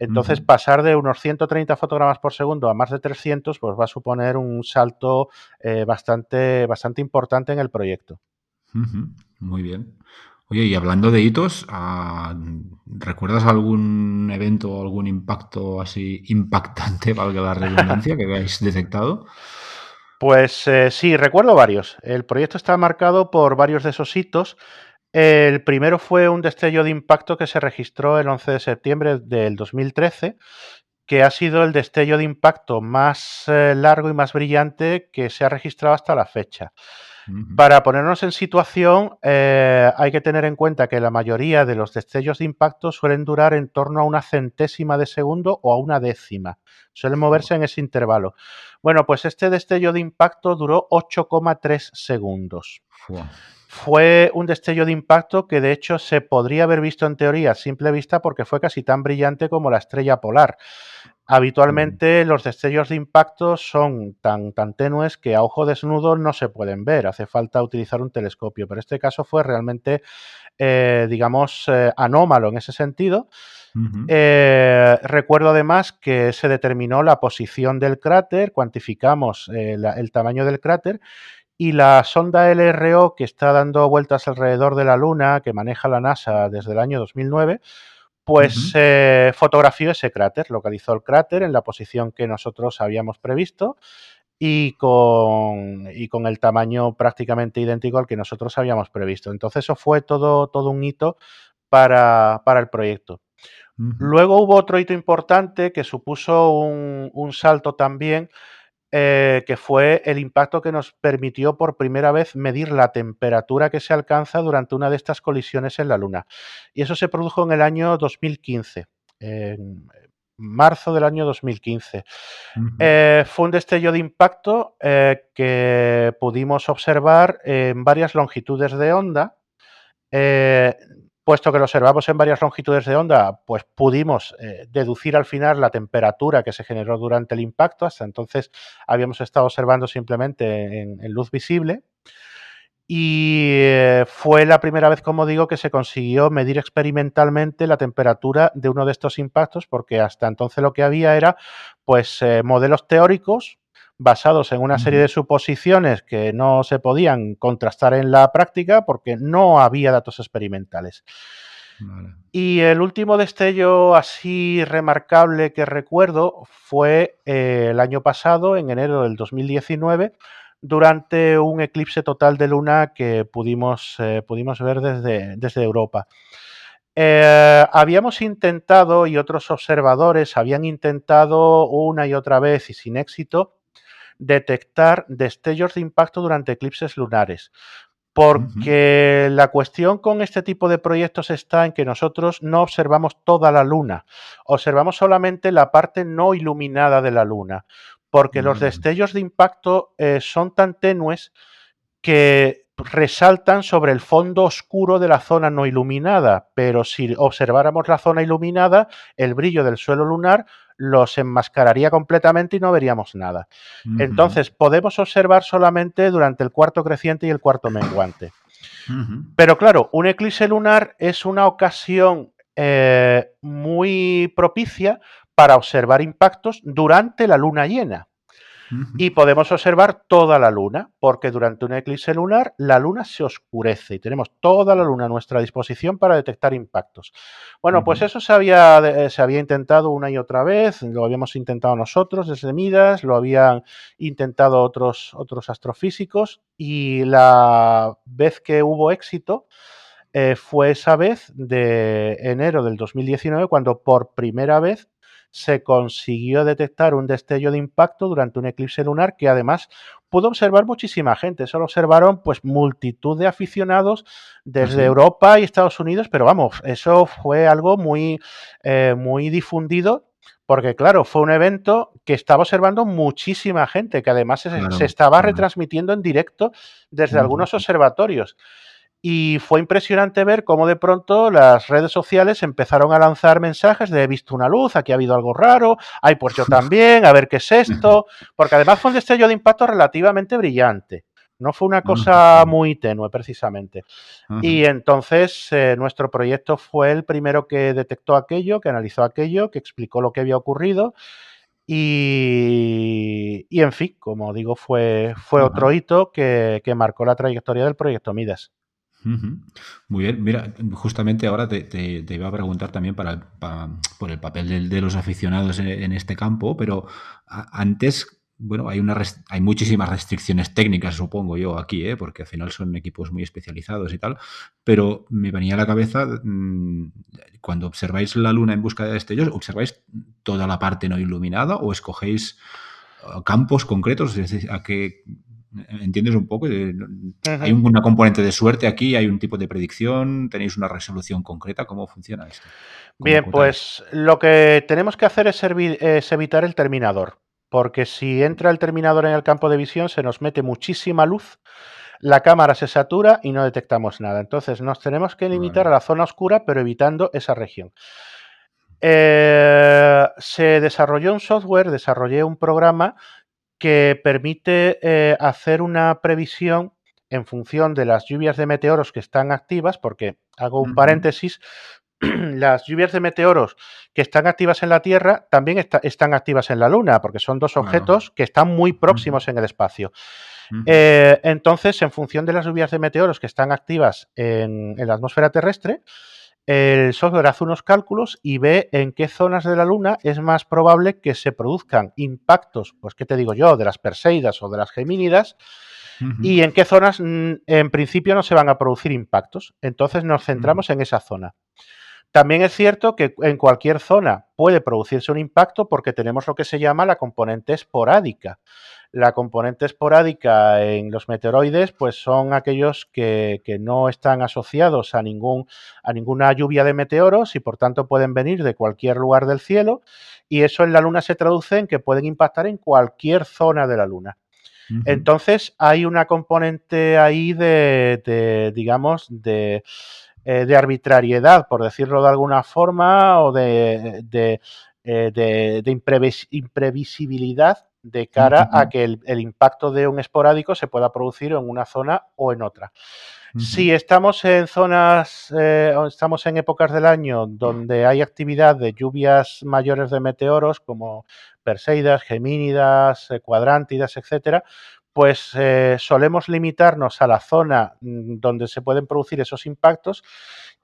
Speaker 2: ujú,
Speaker 3: Entonces, pasar de unos 130 fotogramas por segundo a más de 300, pues va a suponer un salto bastante importante en el proyecto.
Speaker 2: ujú. Muy bien. Oye, y hablando de hitos, ¿recuerdas algún evento o algún impacto así impactante, valga la redundancia, que hayáis detectado?
Speaker 3: Pues sí, recuerdo varios. El proyecto está marcado por varios de esos hitos. El primero fue un destello de impacto que se registró el 11 de septiembre del 2013, que ha sido el destello de impacto más largo y más brillante que se ha registrado hasta la fecha.
Speaker 2: Ujú.
Speaker 3: Para ponernos en situación, hay que tener en cuenta que la mayoría de los destellos de impacto suelen durar en torno a una centésima de segundo o a una décima. Suelen
Speaker 2: Fua,
Speaker 3: moverse en ese intervalo. Bueno, pues este destello de impacto duró 8,3 segundos.
Speaker 2: fua.
Speaker 3: Fue un destello de impacto que de hecho se podría haber visto en teoría a simple vista porque fue casi tan brillante como la estrella polar.
Speaker 2: Jolín.
Speaker 3: Habitualmente los destellos de impacto son tan tenues que a ojo desnudo no se pueden ver, hace falta utilizar un telescopio, pero este caso fue realmente, digamos, anómalo en ese sentido.
Speaker 2: Ujú,
Speaker 3: Recuerdo además que se determinó la posición del cráter, cuantificamos el tamaño del cráter y la sonda LRO que está dando vueltas alrededor de la Luna, que maneja la NASA desde el año 2009, pues
Speaker 2: ujú,
Speaker 3: fotografió ese cráter, localizó el cráter en la posición que nosotros habíamos previsto y con el tamaño prácticamente idéntico al que nosotros habíamos previsto. Entonces eso fue todo un hito para el proyecto.
Speaker 2: ujú.
Speaker 3: Luego hubo otro hito importante que supuso un salto también, que fue el impacto que nos permitió por primera vez medir la temperatura que se alcanza durante una de estas colisiones en la Luna. Y eso se produjo en el año 2015, en marzo del año 2015.
Speaker 2: Ujú,
Speaker 3: Fue un destello de impacto que pudimos observar en varias longitudes de onda. Eh, Puesto que lo observamos en varias longitudes de onda, pues pudimos deducir al final la temperatura que se generó durante el impacto. Hasta entonces habíamos estado observando simplemente en luz visible. Y fue la primera vez, como digo, que se consiguió medir experimentalmente la temperatura de uno de estos impactos, porque hasta entonces lo que había era pues modelos teóricos basados en una serie
Speaker 2: ujú.
Speaker 3: de suposiciones que no se podían contrastar en la práctica porque no había datos experimentales.
Speaker 2: Vale.
Speaker 3: Y el último destello así remarcable que recuerdo fue el año pasado, en enero del 2019, durante un eclipse total de luna que pudimos ver desde Europa. Habíamos intentado, y otros observadores habían intentado una y otra vez y sin éxito, detectar destellos de impacto durante eclipses lunares.
Speaker 2: Ujú.
Speaker 3: Porque la cuestión con este tipo de proyectos está en que nosotros no observamos toda la luna, observamos solamente la parte no iluminada de la luna, porque los
Speaker 2: Vale.
Speaker 3: destellos de impacto son tan tenues que resaltan sobre el fondo oscuro de la zona no iluminada, pero si observáramos la zona iluminada, el brillo del suelo lunar los enmascararía completamente y no veríamos nada. Entonces, podemos observar solamente durante el cuarto creciente y el cuarto menguante. Pero claro, un eclipse lunar es una ocasión muy propicia para observar impactos durante la luna llena. Y podemos observar toda la luna, porque durante un eclipse lunar la luna se oscurece y tenemos toda la luna a nuestra disposición para detectar impactos. Bueno, pues eso se había intentado una y otra vez, lo habíamos intentado nosotros desde Midas, lo habían intentado otros astrofísicos, y la vez que hubo éxito fue esa vez de enero del 2019, cuando por primera vez se consiguió detectar un destello de impacto durante un eclipse lunar que además pudo observar muchísima gente. Eso lo observaron pues multitud de aficionados desde Europa y Estados Unidos, pero vamos, eso fue algo muy difundido, porque claro, fue un evento que estaba observando muchísima gente, que además se estaba retransmitiendo en directo desde algunos observatorios. Y fue impresionante ver cómo de pronto las redes sociales empezaron a lanzar mensajes de: he visto una luz, aquí ha habido algo raro, ay, pues yo también, a ver qué es esto, porque además fue un destello de impacto relativamente brillante, no fue una cosa muy tenue precisamente. Y entonces nuestro proyecto fue el primero que detectó aquello, que analizó aquello, que explicó lo que había ocurrido. Y en fin, como digo, fue otro hito que marcó la trayectoria del proyecto Midas.
Speaker 2: Muy bien, mira, justamente ahora te iba a preguntar también por el papel de los aficionados en este campo, pero antes, bueno, hay muchísimas restricciones técnicas, supongo yo, aquí, porque al final son equipos muy especializados y tal, pero me venía a la cabeza, cuando observáis la luna en busca de destellos, ¿observáis toda la parte no iluminada o escogéis campos concretos? Es decir, ¿a qué entiendes un poco? ¿Hay una componente de suerte aquí? ¿Hay un tipo de predicción? ¿Tenéis una resolución concreta? ¿Cómo funciona esto?
Speaker 3: Bien, pues lo que tenemos que hacer es evitar el terminador, porque si entra el terminador en el campo de visión se nos mete muchísima luz, la cámara se satura y no detectamos nada. Entonces nos tenemos que limitar a la zona oscura, pero evitando esa región. Se desarrolló un software, desarrollé un programa que permite hacer una previsión en función de las lluvias de meteoros que están activas, porque hago un paréntesis, las lluvias de meteoros que están activas en la Tierra también están activas en la Luna, porque son dos objetos que están muy próximos en el espacio. Entonces, en función de las lluvias de meteoros que están activas en la atmósfera terrestre, el software hace unos cálculos y ve en qué zonas de la Luna es más probable que se produzcan impactos, pues qué te digo yo, de las Perseidas o de las Gemínidas, y en qué zonas en principio no se van a producir impactos. Entonces nos centramos en esa zona. También es cierto que en cualquier zona puede producirse un impacto porque tenemos lo que se llama la componente esporádica. La componente esporádica en los meteoroides pues son aquellos que no están asociados a ninguna lluvia de meteoros y por tanto pueden venir de cualquier lugar del cielo, y eso en la Luna se traduce en que pueden impactar en cualquier zona de la Luna. Entonces hay una componente ahí digamos, de arbitrariedad, por decirlo de alguna forma, o de imprevisibilidad de cara a que el impacto de un esporádico se pueda producir en una zona o en otra. Si estamos en zonas, estamos en épocas del año donde hay actividad de lluvias mayores de meteoros, como Perseidas, Gemínidas, Cuadrántidas, etcétera, pues solemos limitarnos a la zona donde se pueden producir esos impactos,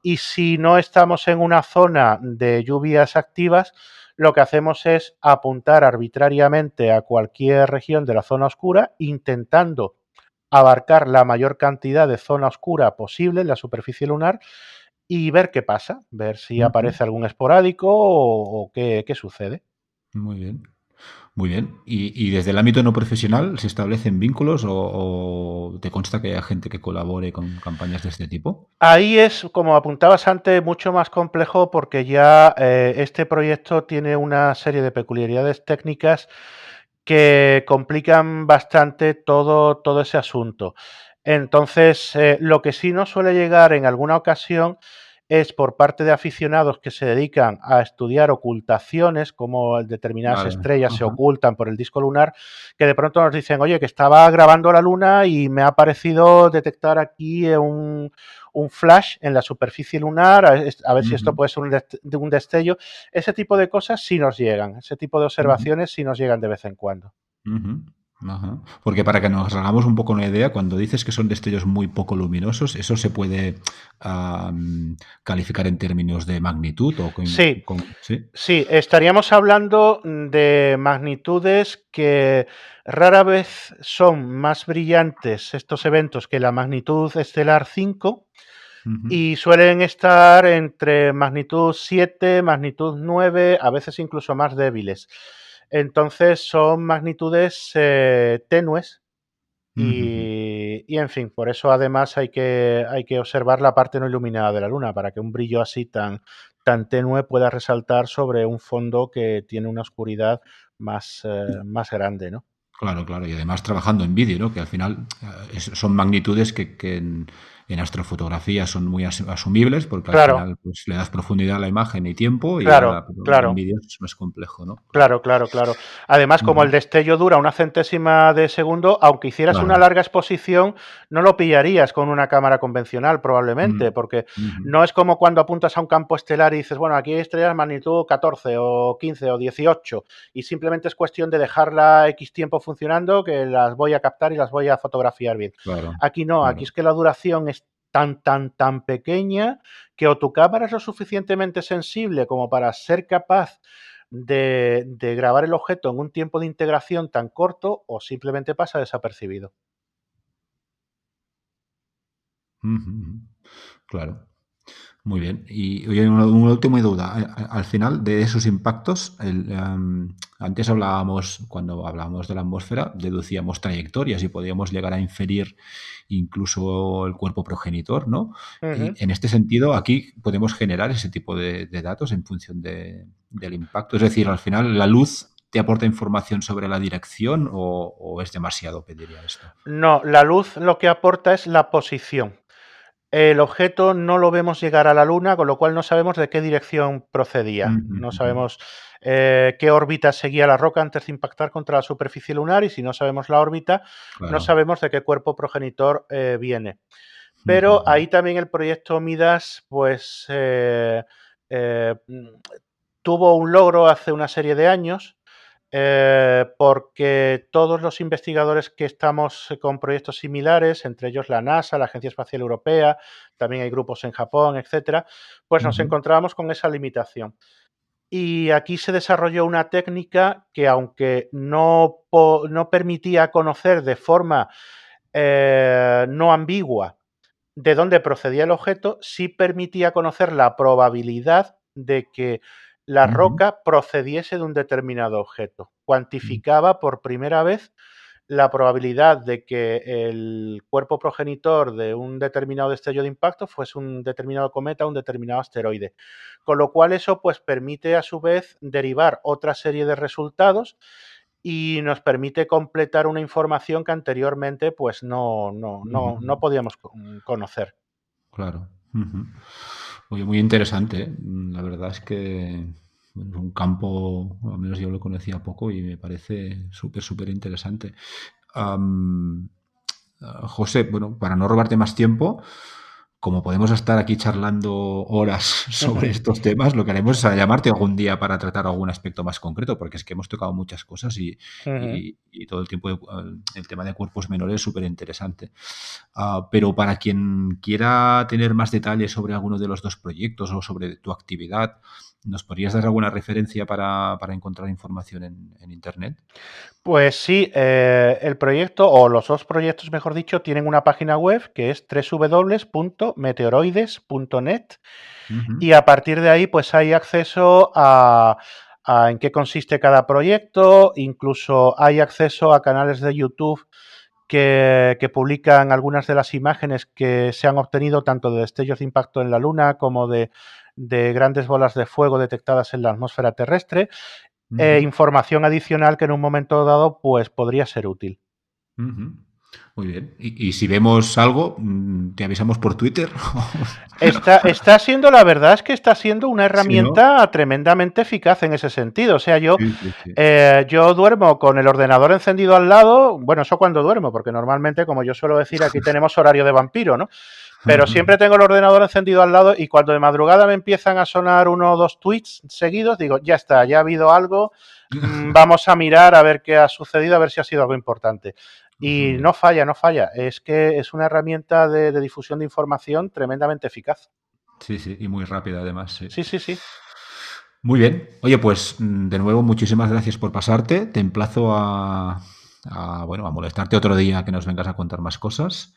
Speaker 3: y si no estamos en una zona de lluvias activas, lo que hacemos es apuntar arbitrariamente a cualquier región de la zona oscura, intentando abarcar la mayor cantidad de zona oscura posible en la superficie lunar y ver qué pasa, ver si aparece algún esporádico o qué sucede.
Speaker 2: Muy bien. Muy bien. ¿Y desde el ámbito no profesional se establecen vínculos o te consta que haya gente que colabore con campañas de este tipo?
Speaker 3: Ahí es, como apuntabas antes, mucho más complejo porque ya este proyecto tiene una serie de peculiaridades técnicas que complican bastante todo ese asunto. Entonces, lo que sí nos suele llegar en alguna ocasión es por parte de aficionados que se dedican a estudiar ocultaciones, como determinadas
Speaker 2: Vale,
Speaker 3: estrellas se
Speaker 2: ajá.
Speaker 3: ocultan por el disco lunar, que de pronto nos dicen, oye, que estaba grabando la luna y me ha parecido detectar aquí un flash en la superficie lunar, a ver si esto
Speaker 2: Ujú,
Speaker 3: puede ser un destello. Ese tipo de cosas sí nos llegan, ese tipo de
Speaker 2: ujú.
Speaker 3: observaciones sí nos llegan de vez en cuando.
Speaker 2: Ujú, ajá. Porque para que nos hagamos un poco una idea, cuando dices que son destellos muy poco luminosos, ¿eso se puede calificar en términos de magnitud o
Speaker 3: Sí,
Speaker 2: sí?
Speaker 3: sí, estaríamos hablando de magnitudes que rara vez son más brillantes estos eventos que la magnitud estelar 5
Speaker 2: Ujú,
Speaker 3: y suelen estar entre magnitud 7, magnitud 9, a veces incluso más débiles. Entonces son magnitudes tenues
Speaker 2: ujú.
Speaker 3: y, en fin, por eso además hay que observar la parte no iluminada de la Luna para que un brillo así tan tenue pueda resaltar sobre un fondo que tiene una oscuridad más grande, ¿no?
Speaker 2: Claro, claro. Y además trabajando en vídeo, ¿no? Que al final son magnitudes que en astrofotografía son muy asumibles porque al
Speaker 3: Claro,
Speaker 2: final pues, le das profundidad a la imagen y tiempo y ahora
Speaker 3: claro,
Speaker 2: pero en
Speaker 3: claro.
Speaker 2: vídeo es más complejo, ¿no? Claro.
Speaker 3: Claro, claro, claro. Además, como el
Speaker 2: Ujú,
Speaker 3: destello dura una centésima de segundo, aunque hicieras una
Speaker 2: claro.
Speaker 3: larga exposición, no lo pillarías con una cámara convencional, probablemente,
Speaker 2: Mm,
Speaker 3: porque
Speaker 2: ujú,
Speaker 3: no es como cuando apuntas a un campo estelar y dices, bueno, aquí hay estrellas magnitud 14 o 15 o 18, y simplemente es cuestión de dejarla X tiempo funcionando, que las voy a captar y las voy a fotografiar bien.
Speaker 2: claro,
Speaker 3: Aquí no, aquí
Speaker 2: claro.
Speaker 3: es que la duración es tan pequeña que o tu cámara es lo suficientemente sensible como para ser capaz de grabar el objeto en un tiempo de integración tan corto o simplemente pasa desapercibido.
Speaker 2: Ujú, ujú. Claro. Muy bien. Y oye, una última duda. Al final de esos impactos, antes hablábamos, cuando hablábamos de la atmósfera, deducíamos trayectorias y podíamos llegar a inferir incluso el cuerpo progenitor, ¿no? Y
Speaker 3: Ujú.
Speaker 2: en este sentido, aquí podemos generar ese tipo de datos en función del impacto. Es decir, al final, ¿la luz te aporta información sobre la dirección o es demasiado pedir ya esto?
Speaker 3: No, la luz lo que aporta es la posición. El objeto no lo vemos llegar a la Luna, con lo cual no sabemos de qué dirección procedía.
Speaker 2: Ujú,
Speaker 3: No
Speaker 2: ujú.
Speaker 3: sabemos qué órbita seguía la roca antes de impactar contra la superficie lunar y si no sabemos la órbita, no
Speaker 2: Claro.
Speaker 3: sabemos de qué cuerpo progenitor viene.
Speaker 2: Ujú,
Speaker 3: Pero
Speaker 2: ujú.
Speaker 3: ahí también el proyecto Midas, pues, eh, mm, tuvo un logro hace una serie de años, porque todos los investigadores que estamos con proyectos similares, entre ellos la NASA, la Agencia Espacial Europea, también hay grupos en Japón, etcétera, pues nos
Speaker 2: Ujú,
Speaker 3: encontrábamos con esa limitación. Y aquí se desarrolló una técnica que, aunque no permitía conocer de forma no ambigua de dónde procedía el objeto, sí permitía conocer la probabilidad de que la
Speaker 2: ujú,
Speaker 3: roca procediese de un determinado objeto.
Speaker 2: ujú.
Speaker 3: Cuantificaba por primera vez la probabilidad de que el cuerpo progenitor de un determinado destello de impacto fuese un determinado cometa o un determinado asteroide. Con lo cual eso pues permite a su vez derivar otra serie de resultados y nos permite completar una información que anteriormente pues no
Speaker 2: Ujú,
Speaker 3: podíamos conocer.
Speaker 2: claro. Ujú. Oye, muy interesante, ¿eh? La verdad es que bueno, es un campo, al menos yo lo conocía poco y me parece súper, súper interesante. Am, José, bueno, para no robarte más tiempo, como podemos estar aquí charlando horas sobre estos temas, lo que haremos es llamarte algún día para tratar algún aspecto más concreto, porque es que hemos tocado muchas cosas y todo el tiempo el tema de cuerpos menores es súper interesante. Pero para quien quiera tener más detalles sobre alguno de los dos proyectos o sobre tu actividad, ¿nos podrías dar alguna referencia para encontrar información en Internet?
Speaker 3: Pues sí, el proyecto, o los dos proyectos, mejor dicho, tienen una página web que es www.meteoroides.net
Speaker 2: Ujú,
Speaker 3: y a partir de ahí pues hay acceso a en qué consiste cada proyecto, incluso hay acceso a canales de YouTube que publican algunas de las imágenes que se han obtenido tanto de destellos de impacto en la Luna como de grandes bolas de fuego detectadas en la atmósfera terrestre,
Speaker 2: ujú.
Speaker 3: información adicional que en un momento dado pues podría ser útil.
Speaker 2: Ujú. Muy bien. Y si vemos algo, ¿te avisamos por Twitter?
Speaker 3: Está siendo, la verdad es que está siendo una herramienta
Speaker 2: Sí, ¿no?
Speaker 3: tremendamente eficaz en ese sentido. O sea,
Speaker 2: Sí, sí, sí.
Speaker 3: yo duermo con el ordenador encendido al lado, bueno, eso cuando duermo, porque normalmente, como yo suelo decir, aquí tenemos horario de vampiro, ¿no? Pero siempre tengo el ordenador encendido al lado y cuando de madrugada me empiezan a sonar 1 o 2 tweets seguidos, digo, ya está, ya ha habido algo, vamos a mirar a ver qué ha sucedido, a ver si ha sido algo importante.
Speaker 2: Muy
Speaker 3: Y
Speaker 2: bien.
Speaker 3: no falla, no falla. Es que es una herramienta de difusión de información tremendamente eficaz.
Speaker 2: Sí, sí, y muy rápida además, sí.
Speaker 3: Sí, sí, sí.
Speaker 2: Muy bien. Oye, pues de nuevo, muchísimas gracias por pasarte. Te emplazo bueno, a molestarte otro día que nos vengas a contar más cosas.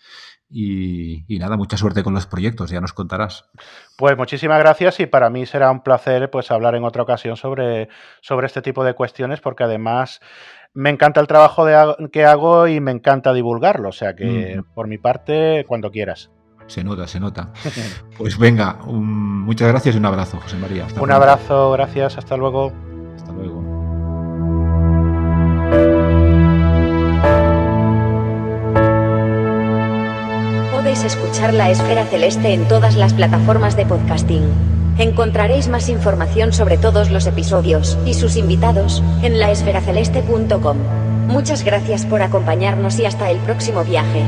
Speaker 2: Y nada, mucha suerte con los proyectos, ya nos contarás.
Speaker 3: Pues muchísimas gracias y para mí será un placer pues hablar en otra ocasión sobre este tipo de cuestiones porque además me encanta el trabajo que hago y me encanta divulgarlo. O sea que
Speaker 2: Ujú.
Speaker 3: por mi parte, cuando quieras.
Speaker 2: Se nota, se nota. Pues venga, muchas gracias y un abrazo, José María. Hasta
Speaker 3: Un
Speaker 2: pronto.
Speaker 3: abrazo, gracias, hasta luego.
Speaker 2: Hasta luego.
Speaker 1: Podéis escuchar La Esfera Celeste en todas las plataformas de podcasting. Encontraréis más información sobre todos los episodios y sus invitados en laesferaceleste.com. Muchas gracias por acompañarnos y hasta el próximo viaje.